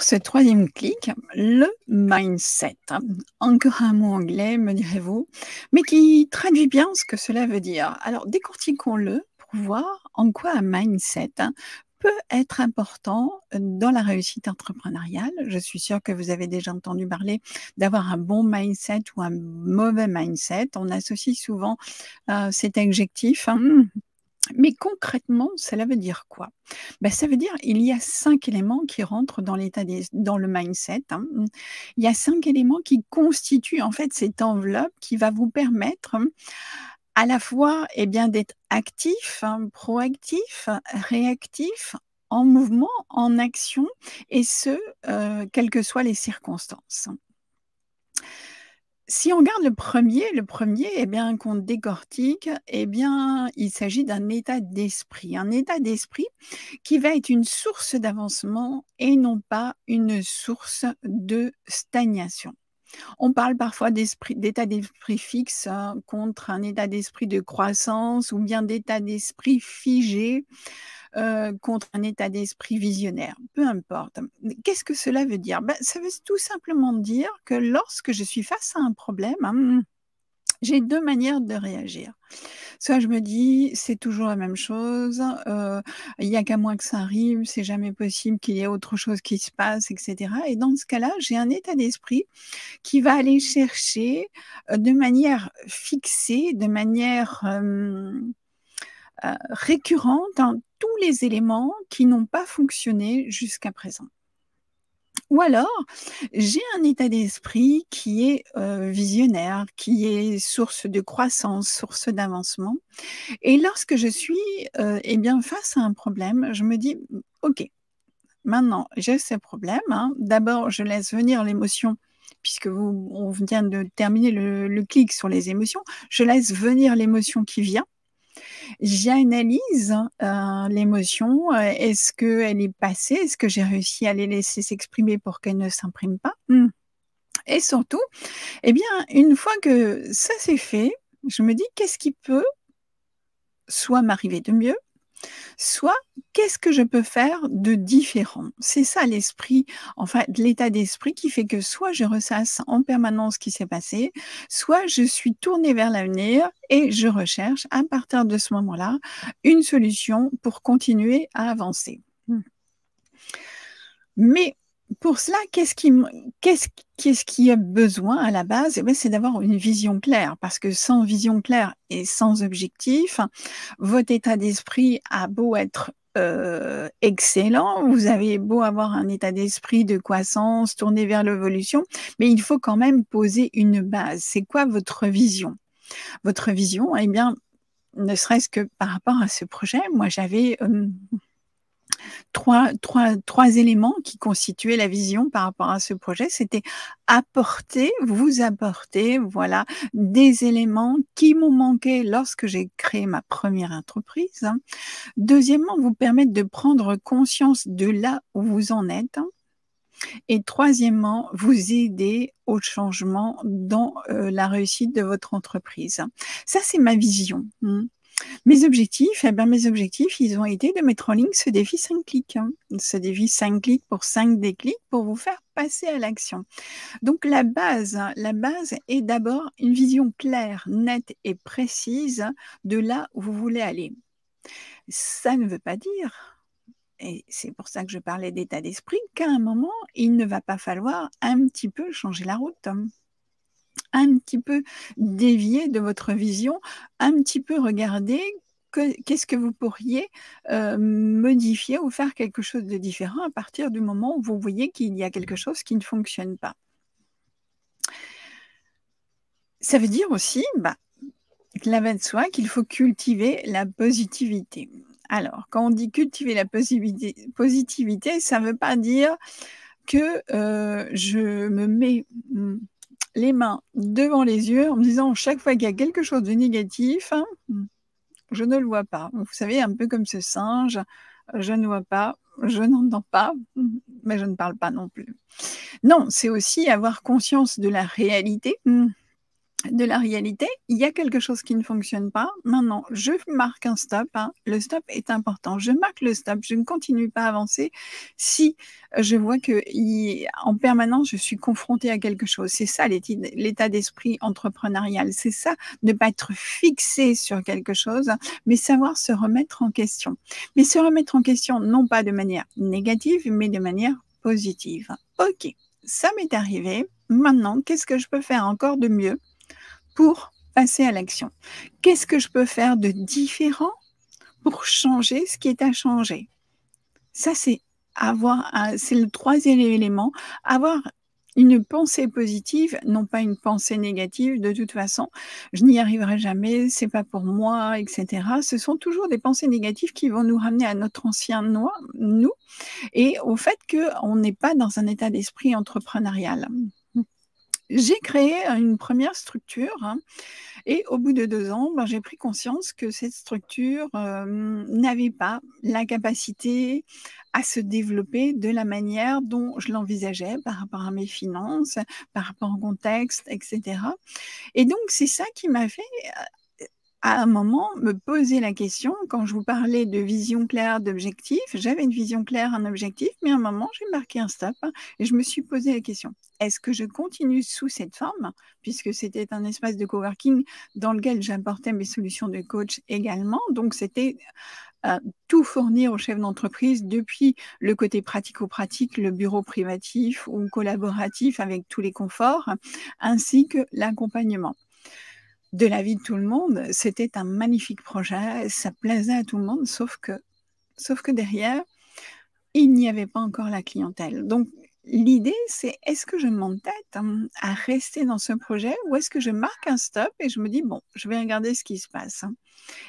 ce troisième clic, le mindset. Encore un mot anglais, me direz-vous, mais qui traduit bien ce que cela veut dire. Alors, décortiquons-le pour voir en quoi un mindset peut être important dans la réussite entrepreneuriale. Je suis sûre que vous avez déjà entendu parler d'avoir un bon mindset ou un mauvais mindset. On associe souvent cet adjectif. Mais concrètement, cela veut dire quoi? Ça veut dire il y a 5 éléments qui rentrent dans le mindset, hein. Il y a 5 éléments qui constituent en fait cette enveloppe qui va vous permettre, à la fois, d'être actif, proactif, réactif, en mouvement, en action et ce, quelles que soient les circonstances. Si on regarde le premier, qu'on décortique, il s'agit d'un état d'esprit. Un état d'esprit qui va être une source d'avancement et non pas une source de stagnation. On parle parfois d'état d'esprit fixe, contre un état d'esprit de croissance ou bien d'état d'esprit figé, contre un état d'esprit visionnaire, peu importe. Qu'est-ce que cela veut dire? Ça veut tout simplement dire que lorsque je suis face à un problème, j'ai 2 manières de réagir. Soit je me dis: «C'est toujours la même chose, il y a qu'à moi que ça arrive, c'est jamais possible qu'il y ait autre chose qui se passe» et cetera, et dans ce cas-là, j'ai un état d'esprit qui va aller chercher, de manière fixée, de manière, récurrente, tous les éléments qui n'ont pas fonctionné jusqu'à présent. Ou alors, j'ai un état d'esprit qui est, visionnaire, qui est source de croissance, source d'avancement, et lorsque je suis, face à un problème, je me dis: «OK, maintenant j'ai ce problème, D'abord, je laisse venir l'émotion puisque on vient de terminer le clic sur les émotions. Je laisse venir l'émotion qui vient. J'analyse, l'émotion, est-ce qu'elle est passée? Est-ce que j'ai réussi à les laisser s'exprimer pour qu'elle ne s'imprime pas? Et surtout, une fois que ça c'est fait, je me dis: «Qu'est-ce qui peut soit m'arriver de mieux, soit qu'est-ce que je peux faire de différent?» C'est ça l'esprit, enfin l'état d'esprit qui fait que soit je ressasse en permanence ce qui s'est passé, soit je suis tournée vers l'avenir et je recherche à partir de ce moment-là une solution pour continuer à avancer. Mais pour cela, qu'est-ce qui a besoin à la base? C'est d'avoir une vision claire, parce que sans vision claire et sans objectif, votre état d'esprit a beau être, excellent, vous avez beau avoir un état d'esprit de croissance, tourné vers l'évolution, mais il faut quand même poser une base. C'est quoi votre vision? Votre vision, ne serait-ce que par rapport à ce projet, moi j'avais, trois éléments qui constituaient la vision par rapport à ce projet. C'était vous apporter, voilà, des éléments qui m'ont manqué lorsque j'ai créé ma première entreprise. Deuxièmement, vous permettre de prendre conscience de là où vous en êtes. Et troisièmement, vous aider au changement dans, la réussite de votre entreprise. Ça, c'est ma vision. Mes objectifs, ils ont été de mettre en ligne ce défi 5 clics, Ce défi 5 clics pour 5 déclics pour vous faire passer à l'action. Donc la base est d'abord une vision claire, nette et précise de là où vous voulez aller. Ça ne veut pas dire, et c'est pour ça que je parlais d'état d'esprit, qu'à un moment, il ne va pas falloir un petit peu changer la route, un petit peu dévier de votre vision, un petit peu regarder qu'est-ce que vous pourriez, modifier ou faire quelque chose de différent à partir du moment où vous voyez qu'il y a quelque chose qui ne fonctionne pas. Ça veut dire aussi, cela va de soi qu'il faut cultiver la positivité. Alors, quand on dit cultiver la positivité, ça ne veut pas dire que, je me mets, les mains devant les yeux en me disant chaque fois qu'il y a quelque chose de négatif, je ne le vois pas. Vous savez, un peu comme ce singe, je ne vois pas, je n'entends pas, mais je ne parle pas non plus. Non, c'est aussi avoir conscience de la réalité, de la réalité, il y a quelque chose qui ne fonctionne pas. Maintenant, je marque un stop, hein. Le stop est important. Je marque le stop, je ne continue pas à avancer si je vois qu'en permanence, je suis confrontée à quelque chose. C'est ça l'état d'esprit entrepreneurial. C'est ça, ne pas être fixé sur quelque chose, mais savoir se remettre en question. Mais se remettre en question, non pas de manière négative, mais de manière positive. Ok, ça m'est arrivé. Maintenant, qu'est-ce que je peux faire encore de mieux pour passer à l'action? Qu'est-ce que je peux faire de différent pour changer ce qui est à changer? Ça, c'est c'est le troisième élément, avoir une pensée positive, non pas une pensée négative. De toute façon, je n'y arriverai jamais, c'est pas pour moi, etc. Ce sont toujours des pensées négatives qui vont nous ramener à notre ancien nous et au fait qu'on n'est pas dans un état d'esprit entrepreneurial. J'ai créé une première structure, hein, et au bout de 2 ans, j'ai pris conscience que cette structure, n'avait pas la capacité à se développer de la manière dont je l'envisageais par rapport à mes finances, par rapport au contexte, et cetera. Et donc c'est ça qui m'a fait, à un moment, me poser la question, quand je vous parlais de vision claire, d'objectif, j'avais une vision claire, un objectif, mais à un moment, j'ai marqué un stop, hein, et je me suis posé la question: «Est-ce que je continue sous cette forme?» puisque c'était un espace de coworking dans lequel j'apportais mes solutions de coach également. Donc c'était, tout fournir aux chefs d'entreprise, depuis le côté pratico-pratique, le bureau privatif ou collaboratif avec tous les conforts, ainsi que l'accompagnement de la vie de tout le monde. C'était un magnifique projet, ça plaisait à tout le monde, sauf que derrière, il n'y avait pas encore la clientèle. Donc l'idée, c'est: est-ce que je m'entête, à rester dans ce projet ou est-ce que je marque un stop et je me dis: «Bon, je vais regarder ce qui se passe», hein.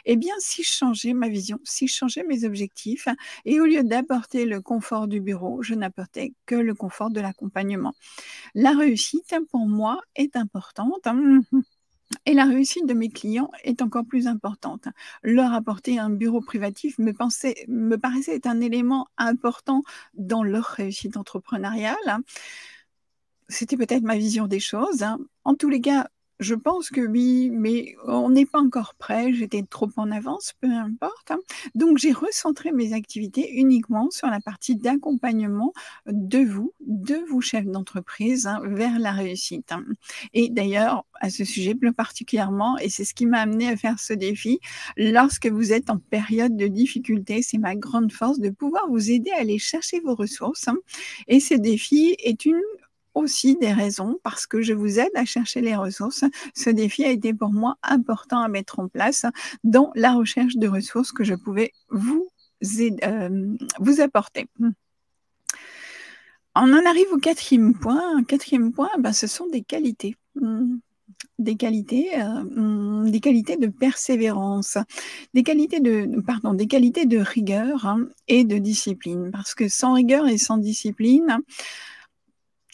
Eh bien, si je changeais ma vision, si je changeais mes objectifs et au lieu d'apporter le confort du bureau, je n'apportais que le confort de l'accompagnement. La réussite, pour moi, est importante, et la réussite de mes clients est encore plus importante. Leur apporter un bureau privatif me paraissait être un élément important dans leur réussite entrepreneuriale. C'était peut-être ma vision des choses, hein. En tous les cas, je pense que oui, mais on n'est pas encore prêt, j'étais trop en avance, peu importe, hein. Donc j'ai recentré mes activités uniquement sur la partie d'accompagnement de vous chefs d'entreprise, hein, vers la réussite, hein. Et d'ailleurs, à ce sujet plus particulièrement, et c'est ce qui m'a amené à faire ce défi, lorsque vous êtes en période de difficulté, c'est ma grande force de pouvoir vous aider à aller chercher vos ressources, hein. Et ce défi est une aussi des raisons parce que je vous aide à chercher les ressources. Ce défi a été pour moi important à mettre en place dans la recherche de ressources que je pouvais vous apporter. On en arrive au 4e point. 4e point, ce sont des qualités. Des qualités de persévérance, des qualités de rigueur, hein, et de discipline. Parce que sans rigueur et sans discipline,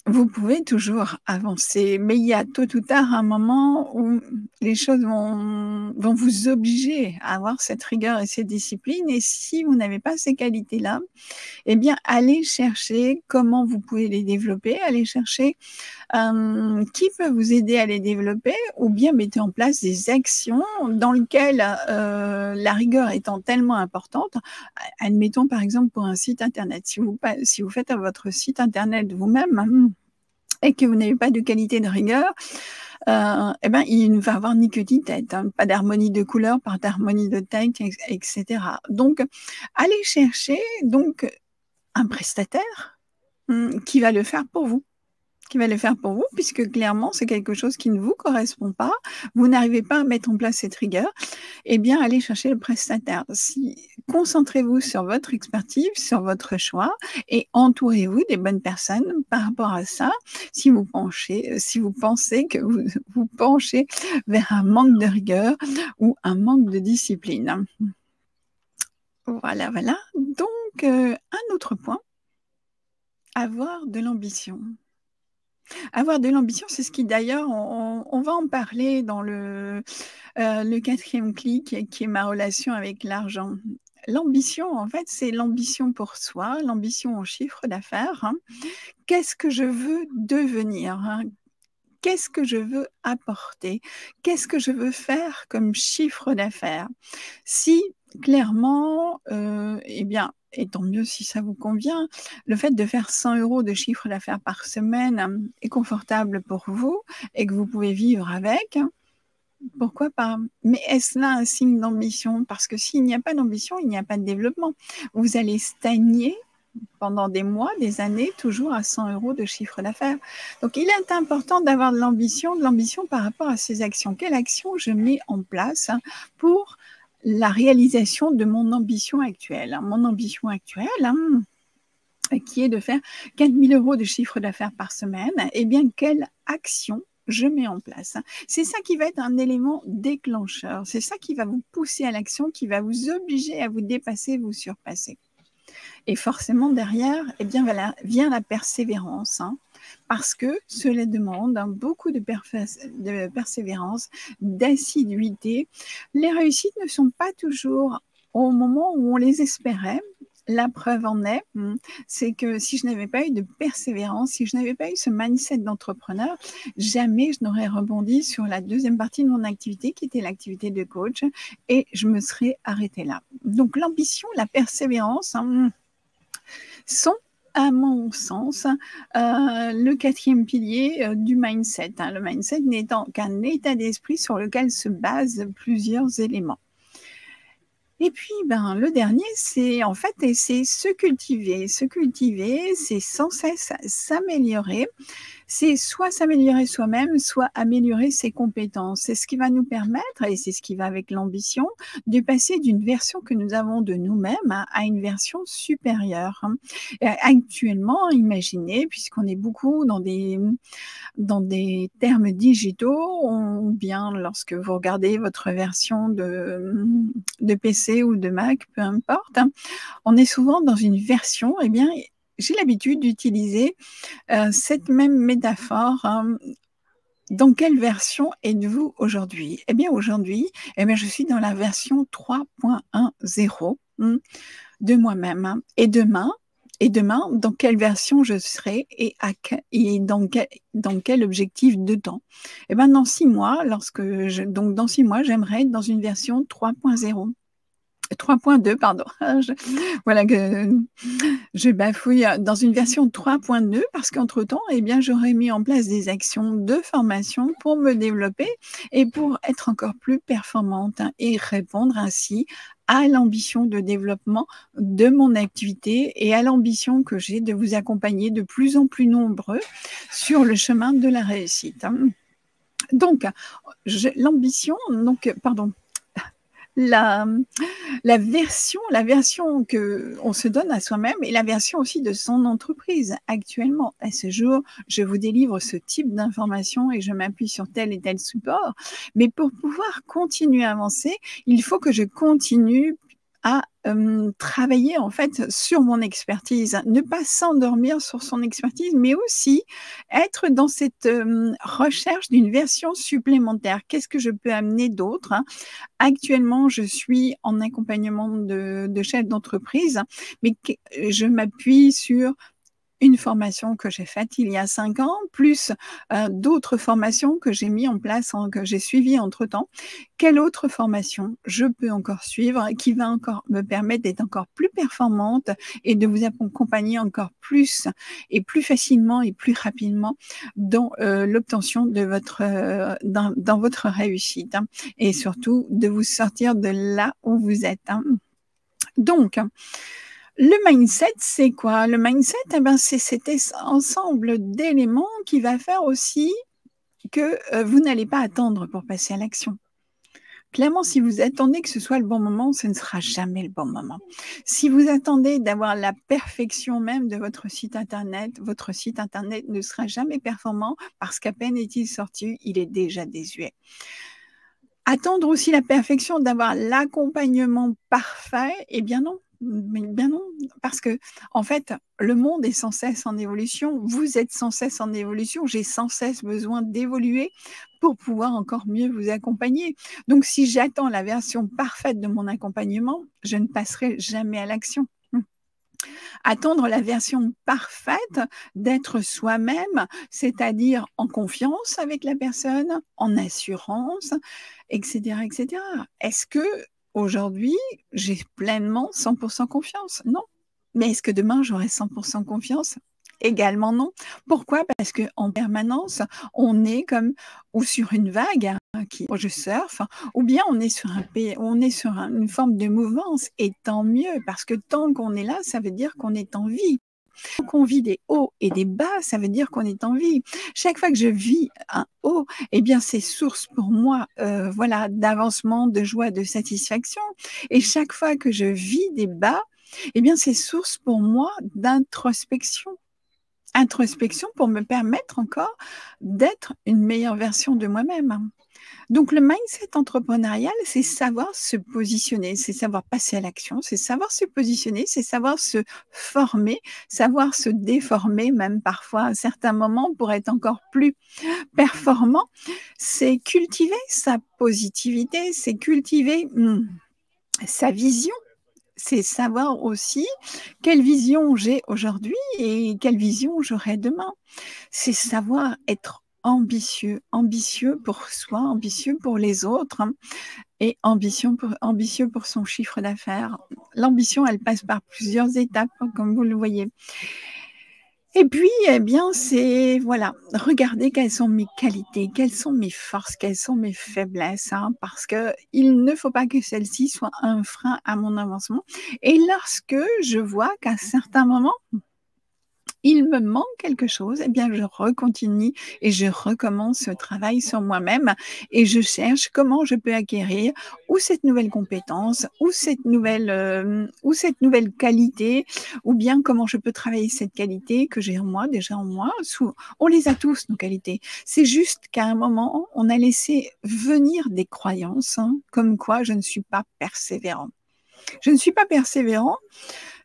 vous pouvez toujours avancer, mais il y a tôt ou tard un moment où les choses vont vous obliger à avoir cette rigueur et cette discipline, et si vous n'avez pas ces qualités-là, eh bien, allez chercher comment vous pouvez les développer, allez chercher, qui peut vous aider à les développer, ou bien mettez en place des actions dans lesquelles, la rigueur étant tellement importante, admettons par exemple pour un site internet, si vous faites votre site internet vous-même, et que vous n'avez pas de qualité de rigueur, il ne va avoir ni queue ni tête, hein. Pas d'harmonie de couleur, pas d'harmonie de texte, et cetera. Donc allez chercher donc un prestataire, qui va le faire pour vous. Puisque clairement, c'est quelque chose qui ne vous correspond pas, vous n'arrivez pas à mettre en place cette rigueur, eh bien, allez chercher le prestataire. Concentrez-vous sur votre expertise, sur votre choix, et entourez-vous des bonnes personnes par rapport à ça. Si vous pensez que vous penchez vers un manque de rigueur ou un manque de discipline. Voilà, voilà. Donc, un autre point, avoir de l'ambition. Avoir de l'ambition, c'est ce qui d'ailleurs, on va en parler dans le 4e clic, qui est ma relation avec l'argent. L'ambition, en fait, c'est l'ambition pour soi, l'ambition en chiffre d'affaires, hein. Qu'est-ce que je veux devenir, hein? qu'est-ce que je veux apporter? Qu'est-ce que je veux faire comme chiffre d'affaires? Si clairement, eh bien, et tant mieux si ça vous convient, le fait de faire 100 € de chiffre d'affaires par semaine est confortable pour vous et que vous pouvez vivre avec, pourquoi pas? Mais est-ce là un signe d'ambition? Parce que s'il n'y a pas d'ambition, il n'y a pas de développement. Vous allez stagner pendant des mois, des années, toujours à 100 € de chiffre d'affaires. Donc, il est important d'avoir de l'ambition par rapport à ces actions. Quelle action je mets en place pour la réalisation de mon ambition actuelle? Mon ambition actuelle, qui est de faire 4 000 € de chiffre d'affaires par semaine, eh bien, quelle action je mets en place? C'est ça qui va être un élément déclencheur. C'est ça qui va vous pousser à l'action, qui va vous obliger à vous dépasser, vous surpasser. Et forcément, derrière, eh bien, vient la persévérance, parce que cela demande beaucoup de persévérance, d'assiduité. Les réussites ne sont pas toujours au moment où on les espérait. La preuve en est, c'est que si je n'avais pas eu de persévérance, si je n'avais pas eu ce mindset d'entrepreneur, jamais je n'aurais rebondi sur la deuxième partie de mon activité, qui était l'activité de coach, et je me serais arrêtée là. Donc l'ambition, la persévérance sont, à mon sens, le quatrième pilier du mindset. Le mindset n'étant qu'un état d'esprit sur lequel se basent plusieurs éléments. Et puis, le dernier, c'est en fait, c'est se cultiver. Se cultiver, c'est sans cesse s'améliorer. C'est soit s'améliorer soi-même, soit améliorer ses compétences. C'est ce qui va nous permettre, et c'est ce qui va avec l'ambition, de passer d'une version que nous avons de nous-mêmes à une version supérieure. Actuellement, imaginez, puisqu'on est beaucoup dans des termes digitaux, ou bien lorsque vous regardez votre version de PC ou de Mac, peu importe, on est souvent dans une version, eh bien, j'ai l'habitude d'utiliser cette même métaphore. Dans quelle version êtes-vous aujourd'hui? Eh bien, aujourd'hui, je suis dans la version 3.10 de moi-même. Et demain, dans quelle version je serai et dans quel objectif de temps? Dans 6 mois, dans 6 mois, j'aimerais être dans une version 3.2, pardon. Voilà que je bafouille, dans une version 3.2 parce qu'entre-temps, j'aurais mis en place des actions de formation pour me développer et pour être encore plus performante et répondre ainsi à l'ambition de développement de mon activité et à l'ambition que j'ai de vous accompagner de plus en plus nombreux sur le chemin de la réussite. Donc, la version qu'on se donne à soi-même et la version aussi de son entreprise. Actuellement, à ce jour, je vous délivre ce type d'informations et je m'appuie sur tel et tel support. Mais pour pouvoir continuer à avancer, il faut que je continue à travailler en fait sur mon expertise, ne pas s'endormir sur son expertise, mais aussi être dans cette recherche d'une version supplémentaire. Qu'est-ce que je peux amener d'autre? Actuellement, je suis en accompagnement de chef d'entreprise, mais je m'appuie sur une formation que j'ai faite il y a 5 ans, plus d'autres formations que j'ai mis en place, que j'ai suivies entre-temps. Quelle autre formation je peux encore suivre qui va encore me permettre d'être encore plus performante et de vous accompagner encore plus et plus facilement et plus rapidement dans l'obtention de dans votre réussite, et surtout de vous sortir de là où vous êtes. Donc, le mindset, c'est quoi? Le mindset, c'est cet ensemble d'éléments qui va faire aussi que vous n'allez pas attendre pour passer à l'action. Clairement, si vous attendez que ce soit le bon moment, ce ne sera jamais le bon moment. Si vous attendez d'avoir la perfection même de votre site internet ne sera jamais performant parce qu'à peine est-il sorti, il est déjà désuet. Attendre aussi la perfection d'avoir l'accompagnement parfait, non. Bien non, parce que en fait, le monde est sans cesse en évolution, vous êtes sans cesse en évolution, j'ai sans cesse besoin d'évoluer pour pouvoir encore mieux vous accompagner. Donc, si j'attends la version parfaite de mon accompagnement, je ne passerai jamais à l'action. attendre la version parfaite d'être soi-même, c'est-à-dire en confiance avec la personne, en assurance, etc., etc. Est-ce que aujourd'hui, j'ai pleinement 100% confiance? Non. Mais est-ce que demain, j'aurai 100% confiance? Également non. Pourquoi? Parce qu'en permanence, on est comme ou sur une vague, hein, je surfe, ou bien on est sur une forme de mouvance, et tant mieux, parce que tant qu'on est là, ça veut dire qu'on est en vie. Tant qu'on vit des hauts et des bas, ça veut dire qu'on est en vie. Chaque fois que je vis un haut, eh bien, c'est source pour moi, voilà, d'avancement, de joie, de satisfaction. Et chaque fois que je vis des bas, eh bien, c'est source pour moi d'introspection. Introspection pour me permettre encore d'être une meilleure version de moi-même. Donc, le mindset entrepreneurial, c'est savoir se positionner, c'est savoir passer à l'action, c'est savoir se positionner, c'est savoir se former, savoir se déformer, même parfois à certains moments pour être encore plus performant. C'est cultiver sa positivité, c'est cultiver sa vision. C'est savoir aussi quelle vision j'ai aujourd'hui et quelle vision j'aurai demain. C'est savoir être ambitieux, ambitieux pour soi, ambitieux pour les autres, hein, et ambitieux pour son chiffre d'affaires. L'ambition, elle passe par plusieurs étapes, hein, comme vous le voyez. Et puis, eh bien, c'est, voilà, regarder quelles sont mes qualités, quelles sont mes forces, quelles sont mes faiblesses, hein, parce qu'il ne faut pas que celles-ci soient un frein à mon avancement. Et lorsque je vois qu'à certains moments, il me manque quelque chose, eh bien, je recontinue et je recommence ce travail sur moi-même et je cherche comment je peux acquérir ou cette nouvelle compétence ou cette nouvelle qualité, ou bien comment je peux travailler cette qualité que j'ai en moi, déjà en moi. On les a tous, nos qualités. C'est juste qu'à un moment, on a laissé venir des croyances, hein, comme quoi je ne suis pas persévérant. Je ne suis pas persévérant.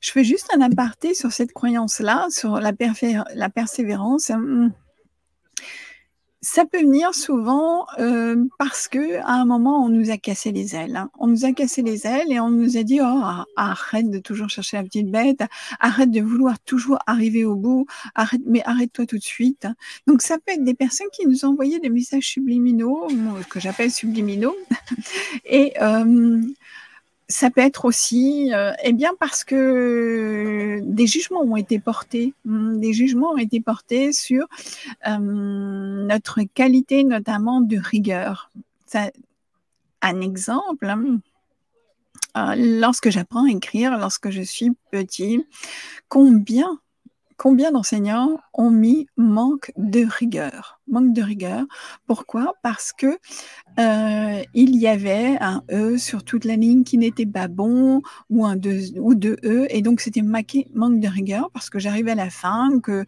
Je fais juste un aparté sur cette croyance-là, sur la persévérance. Ça peut venir souvent parce qu'à un moment, on nous a cassé les ailes. Hein. On nous a cassé les ailes et on nous a dit « Oh, arrête de toujours chercher la petite bête, arrête de vouloir toujours arriver au bout, mais arrête-toi tout de suite. » Donc, ça peut être des personnes qui nous envoyaient des messages subliminaux, que j'appelle subliminaux, et ça peut être aussi, eh bien, parce que des jugements ont été portés sur notre qualité, notamment de rigueur. Un exemple, lorsque j'apprends à écrire, lorsque je suis petit, combien d'enseignants ont mis manque de rigueur. Manque de rigueur. Pourquoi? Parce que il y avait un E sur toute la ligne qui n'était pas bon, ou deux E, et donc c'était marqué manque de rigueur parce que j'arrivais à la fin, que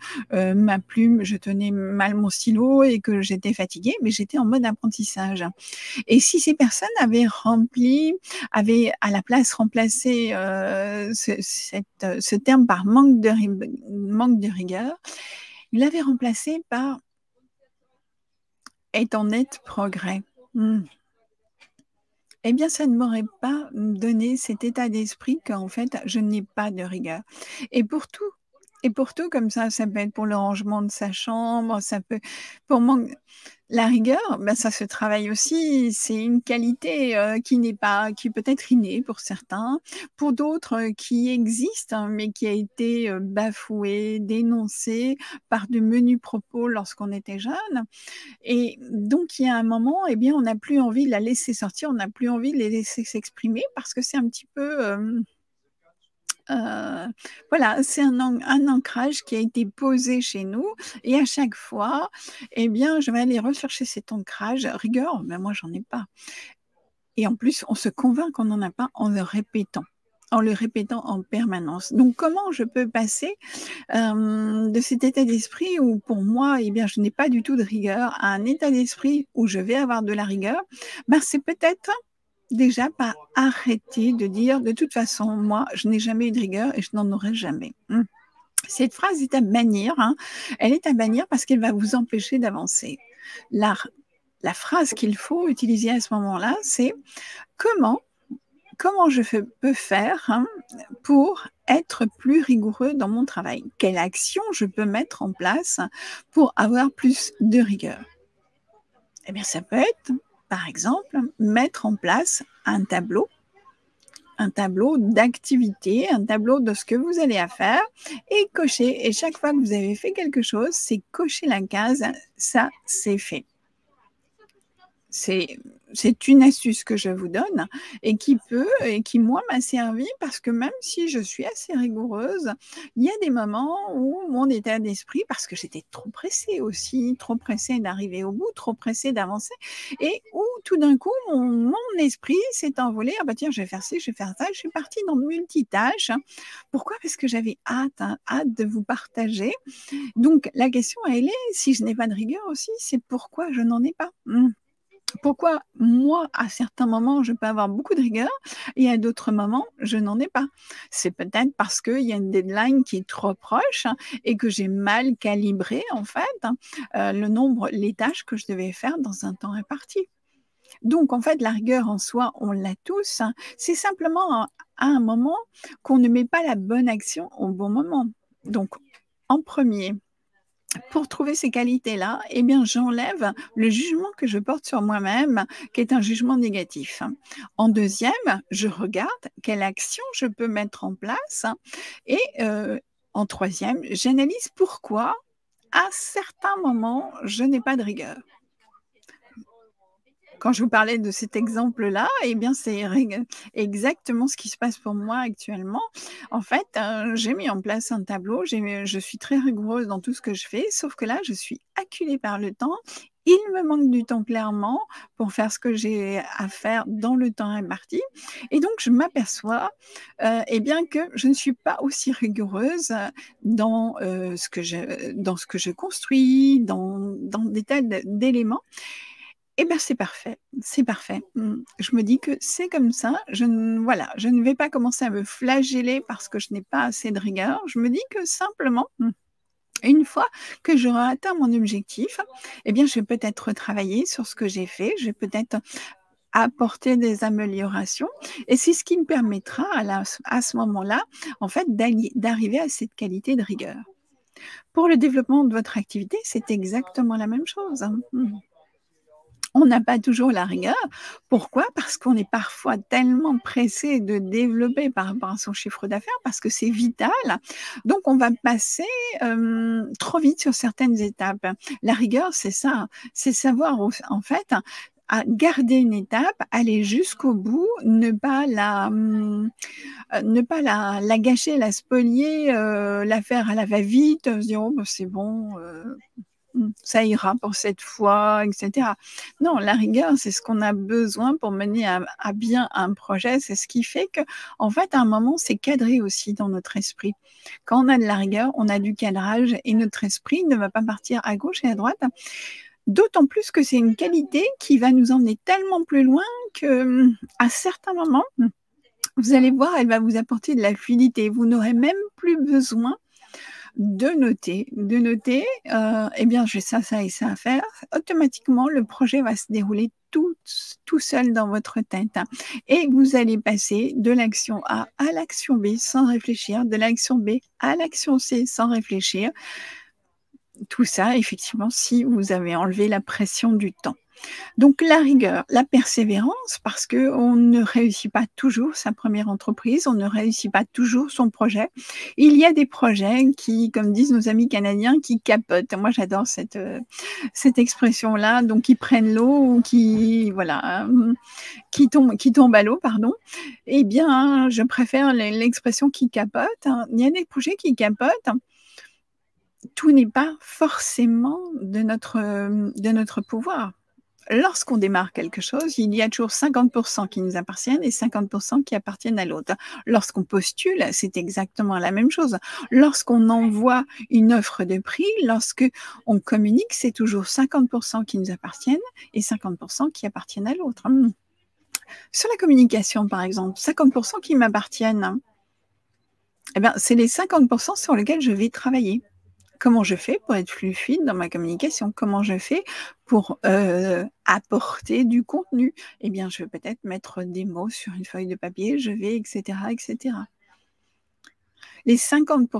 ma plume, je tenais mal mon stylo et que j'étais fatiguée, mais j'étais en mode apprentissage. Et si ces personnes avaient à la place remplacé ce terme par manque de rigueur, ils l'avaient remplacé par est en net progrès. Eh bien, ça ne m'aurait pas donné cet état d'esprit qu'en fait, je n'ai pas de rigueur. Et pour tout, comme ça peut être pour le rangement de sa chambre, ça peut, pour moi, la rigueur, ben, ça se travaille aussi. C'est une qualité qui peut être innée pour certains, pour d'autres qui existe, hein, mais qui a été bafouée, dénoncée par de menus propos lorsqu'on était jeune. Et donc, il y a un moment, eh bien, on n'a plus envie de la laisser sortir, on n'a plus envie de les laisser s'exprimer parce que c'est un petit peu... voilà, c'est un ancrage qui a été posé chez nous et à chaque fois, eh bien, je vais aller rechercher cet ancrage. Rigueur, mais moi, j'en ai pas. Et en plus, on se convainc qu'on n'en a pas en le répétant en permanence. Donc, comment je peux passer de cet état d'esprit où, pour moi, eh bien, je n'ai pas du tout de rigueur, à un état d'esprit où je vais avoir de la rigueur? Ben, c'est peut-être déjà par arrêter de dire de toute façon, moi, je n'ai jamais eu de rigueur et je n'en aurai jamais. Cette phrase est à bannir. Hein. Elle est à bannir parce qu'elle va vous empêcher d'avancer. La phrase qu'il faut utiliser à ce moment-là, c'est comment comment peux faire pour être plus rigoureux dans mon travail? Quelle action je peux mettre en place pour avoir plus de rigueur? Eh bien, ça peut être, par exemple, mettre en place un tableau d'activité, un tableau de ce que vous allez à faire et cocher. Et chaque fois que vous avez fait quelque chose, c'est cocher la case, ça, c'est fait. C'est une astuce que je vous donne et qui moi m'a servi parce que même si je suis assez rigoureuse, il y a des moments où mon état d'esprit, parce que j'étais trop pressée aussi, trop pressée d'arriver au bout, trop pressée d'avancer et où tout d'un coup mon esprit s'est envolé: «Ah bah tiens, je vais faire ci, je vais faire ça». Je suis partie dans multitâches. Pourquoi? Parce que j'avais hâte de vous partager. Donc la question elle est, si je n'ai pas de rigueur aussi, c'est pourquoi je n'en ai pas? Pourquoi moi, à certains moments, je peux avoir beaucoup de rigueur et à d'autres moments, je n'en ai pas? C'est peut-être parce qu'il y a une deadline qui est trop proche et que j'ai mal calibré, en fait, les tâches que je devais faire dans un temps imparti. Donc, en fait, la rigueur en soi, on l'a tous. C'est simplement à un moment qu'on ne met pas la bonne action au bon moment. Donc, en premier, pour trouver ces qualités-là, eh bien, j'enlève le jugement que je porte sur moi-même, qui est un jugement négatif. En deuxième, je regarde quelle action je peux mettre en place et en troisième, j'analyse pourquoi, à certains moments, je n'ai pas de rigueur. Quand je vous parlais de cet exemple-là, eh bien, c'est exactement ce qui se passe pour moi actuellement. En fait, j'ai mis en place un tableau, je suis très rigoureuse dans tout ce que je fais, sauf que là, je suis acculée par le temps. Il me manque du temps clairement pour faire ce que j'ai à faire dans le temps imparti et donc je m'aperçois, eh bien, que je ne suis pas aussi rigoureuse dans ce que je construis, dans des tas d'éléments. Eh ben, c'est parfait, c'est parfait. Je me dis que c'est comme ça, je ne vais pas commencer à me flageller parce que je n'ai pas assez de rigueur. Je me dis que simplement, une fois que j'aurai atteint mon objectif, eh bien, je vais peut-être retravailler sur ce que j'ai fait, je vais peut-être apporter des améliorations et c'est ce qui me permettra à ce moment-là, en fait, d'arriver à cette qualité de rigueur. Pour le développement de votre activité, c'est exactement la même chose, hein. On n'a pas toujours la rigueur. Pourquoi? Parce qu'on est parfois tellement pressé de développer par rapport à son chiffre d'affaires, parce que c'est vital. Donc on va passer, trop vite sur certaines étapes. La rigueur, c'est ça, c'est savoir en fait, à garder une étape, aller jusqu'au bout, ne pas la gâcher, la spolier, la faire à la va-vite, se dire: «Oh bah, c'est bon, ça ira pour cette fois», et cetera. Non, la rigueur, c'est ce qu'on a besoin pour mener à bien un projet. C'est ce qui fait que, en fait, à un moment, c'est cadré aussi dans notre esprit. Quand on a de la rigueur, on a du cadrage et notre esprit ne va pas partir à gauche et à droite. D'autant plus que c'est une qualité qui va nous emmener tellement plus loin que, à certains moments, vous allez voir, elle va vous apporter de la fluidité. Vous n'aurez même plus besoin de noter, eh bien, j'ai ça, ça et ça à faire. Automatiquement, le projet va se dérouler tout seul dans votre tête et vous allez passer de l'action A à l'action B sans réfléchir, de l'action B à l'action C sans réfléchir. Tout ça, effectivement, si vous avez enlevé la pression du temps. Donc la rigueur, la persévérance, parce qu'on ne réussit pas toujours sa première entreprise, on ne réussit pas toujours son projet. Il y a des projets qui, comme disent nos amis canadiens, qui capotent. Moi, j'adore cette expression-là, donc qui prennent l'eau ou qui tombent à l'eau, pardon. Eh bien, je préfère l'expression qui capote, hein. Il y a des projets qui capotent. Tout n'est pas forcément de notre pouvoir. Lorsqu'on démarre quelque chose, il y a toujours 50% qui nous appartiennent et 50% qui appartiennent à l'autre. Lorsqu'on postule, c'est exactement la même chose. Lorsqu'on envoie une offre de prix, lorsqu'on communique, c'est toujours 50% qui nous appartiennent et 50% qui appartiennent à l'autre. Sur la communication, par exemple, 50% qui m'appartiennent, eh bien, c'est les 50% sur lesquels je vais travailler. Comment je fais pour être fluide dans ma communication? Comment je fais pour, apporter du contenu? Eh bien, je vais peut-être mettre des mots sur une feuille de papier, je vais et cetera et cetera. Les 50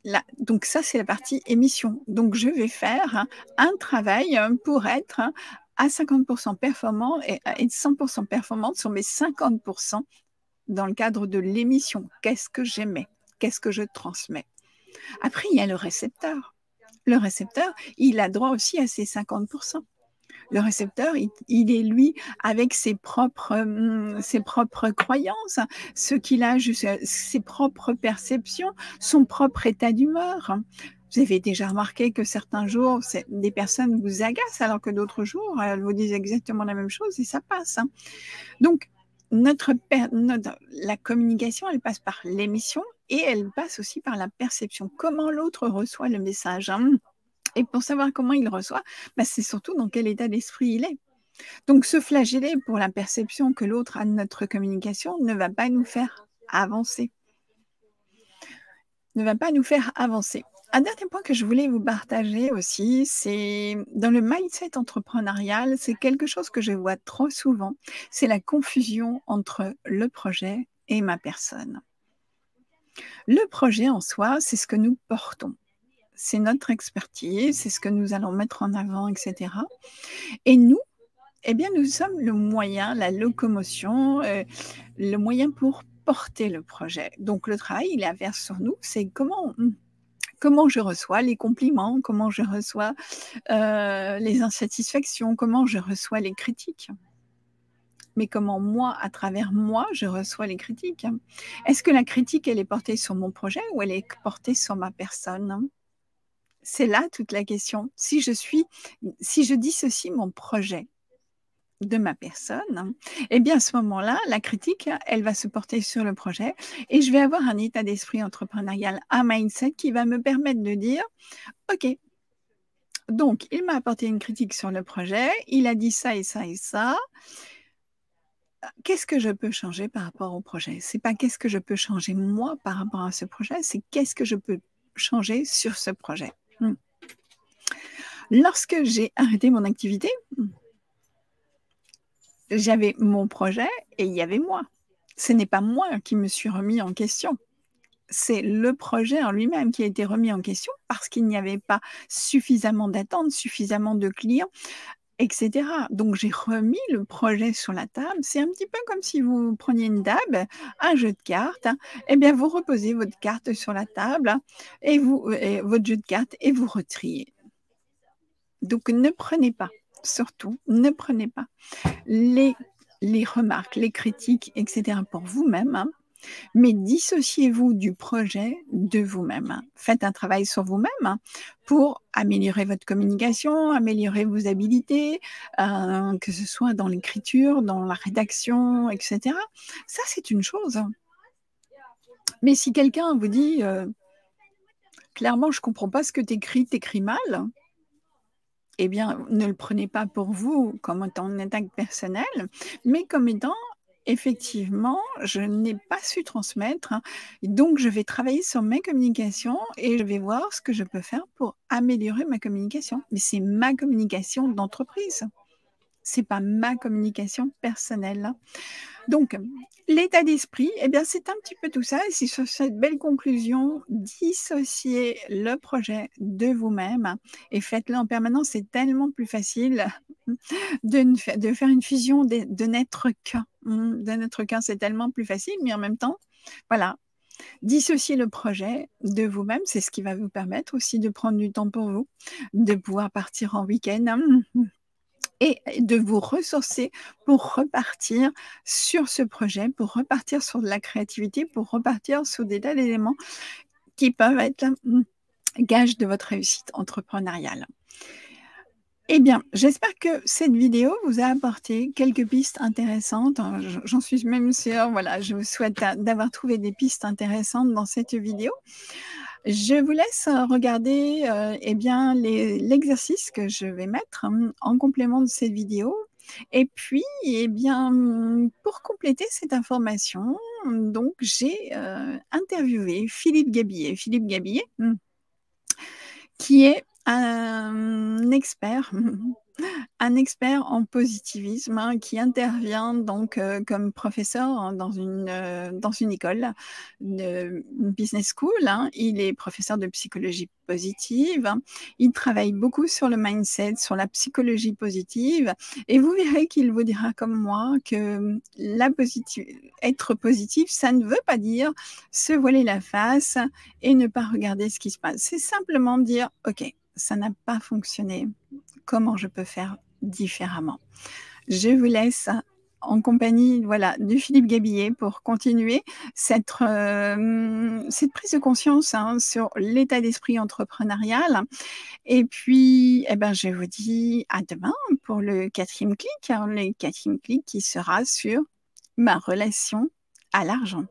là donc ça, c'est la partie émission. Donc je vais faire un travail, pour être à 50 performant et à être 100 performante sur mes 50 dans le cadre de l'émission. Qu'est-ce que j'émets? Qu'est-ce que je transmets? Après, il y a le récepteur. Le récepteur, il a droit aussi à ses 50 Le récepteur, il est lui avec ses propres croyances, ce qu'il a, ses propres perceptions, son propre état d'humeur. Vous avez déjà remarqué que certains jours, des personnes vous agacent alors que d'autres jours, elles vous disent exactement la même chose et ça passe. Donc, la communication, elle passe par l'émission et elle passe aussi par la perception. Comment l'autre reçoit le message, Et pour savoir comment il le reçoit, c'est surtout dans quel état d'esprit il est. Donc, se flageller pour la perception que l'autre a de notre communication ne va pas nous faire avancer. Ne va pas nous faire avancer. Un dernier point que je voulais vous partager aussi, c'est dans le mindset entrepreneurial, c'est quelque chose que je vois trop souvent, c'est la confusion entre le projet et ma personne. Le projet en soi, c'est ce que nous portons. C'est notre expertise, c'est ce que nous allons mettre en avant, etc. Et nous, nous sommes le moyen, la locomotion, le moyen pour porter le projet. Donc le travail, il est à faire sur nous, c'est comment je reçois les compliments, comment je reçois les insatisfactions, comment je reçois les critiques. Mais comment moi, à travers moi, je reçois les critiques. Est-ce que la critique, elle est portée sur mon projet ou elle est portée sur ma personne? C'est là toute la question. Si je dissocie mon projet de ma personne, à ce moment-là, la critique, elle va se porter sur le projet et je vais avoir un état d'esprit entrepreneurial, un mindset qui va me permettre de dire: «OK, donc il m'a apporté une critique sur le projet, il a dit ça et ça et ça. Qu'est-ce que je peux changer par rapport au projet?» C'est pas qu'est-ce que je peux changer moi par rapport à ce projet, c'est qu'est-ce que je peux changer sur ce projet. Lorsque j'ai arrêté mon activité, j'avais mon projet et il y avait moi. Ce n'est pas moi qui me suis remis en question. C'est le projet en lui-même qui a été remis en question parce qu'il n'y avait pas suffisamment d'attentes, suffisamment de clients, etc. Donc j'ai remis le projet sur la table. C'est un petit peu comme si vous preniez une table, un jeu de cartes, vous reposez votre carte sur la table et votre jeu de cartes et vous retriez. Donc ne prenez pas, surtout, ne prenez pas les remarques, les critiques, etc. pour vous-même, mais dissociez-vous du projet de vous-même. Faites un travail sur vous-même pour améliorer votre communication, améliorer vos habiletés, que ce soit dans l'écriture, dans la rédaction, etc. Ça, c'est une chose. Mais si quelqu'un vous dit clairement, je ne comprends pas ce que tu écris mal, ne le prenez pas pour vous comme étant une attaque personnelle, mais comme étant effectivement, je n'ai pas su transmettre, donc je vais travailler sur mes communications et je vais voir ce que je peux faire pour améliorer ma communication. Mais c'est ma communication d'entreprise, c'est pas ma communication personnelle. Donc, l'état d'esprit, c'est un petit peu tout ça. Et c'est sur cette belle conclusion, dissociez le projet de vous-même et faites-le en permanence. C'est tellement plus facile de faire une fusion de n'être qu'un. De n'être qu'un, c'est tellement plus facile, mais en même temps, voilà, dissocier le projet de vous-même, c'est ce qui va vous permettre aussi de prendre du temps pour vous, de pouvoir partir en week-end. Et de vous ressourcer pour repartir sur ce projet, pour repartir sur de la créativité, pour repartir sur des tas d'éléments qui peuvent être gages de votre réussite entrepreneuriale. J'espère que cette vidéo vous a apporté quelques pistes intéressantes. J'en suis même sûre, voilà, je vous souhaite d'avoir trouvé des pistes intéressantes dans cette vidéo. Je vous laisse regarder l'exercice que je vais mettre en complément de cette vidéo. Et puis, pour compléter cette information, donc j'ai interviewé Philippe Gabillet. Philippe Gabillet, qui est un expert, un expert en positivisme, hein, qui intervient donc, comme professeur dans une école, une business school, hein. Il est professeur de psychologie positive. Il travaille beaucoup sur le mindset, sur la psychologie positive et vous verrez qu'il vous dira comme moi que être positif, ça ne veut pas dire se voiler la face et ne pas regarder ce qui se passe. C'est simplement dire: «OK, ça n'a pas fonctionné. Comment je peux faire différemment?» Je vous laisse en compagnie, voilà, de Philippe Gabillet pour continuer cette prise de conscience, hein, sur l'état d'esprit entrepreneurial et puis, eh ben, je vous dis à demain pour le 4e clic, hein, le 4e clic qui sera sur ma relation à l'argent.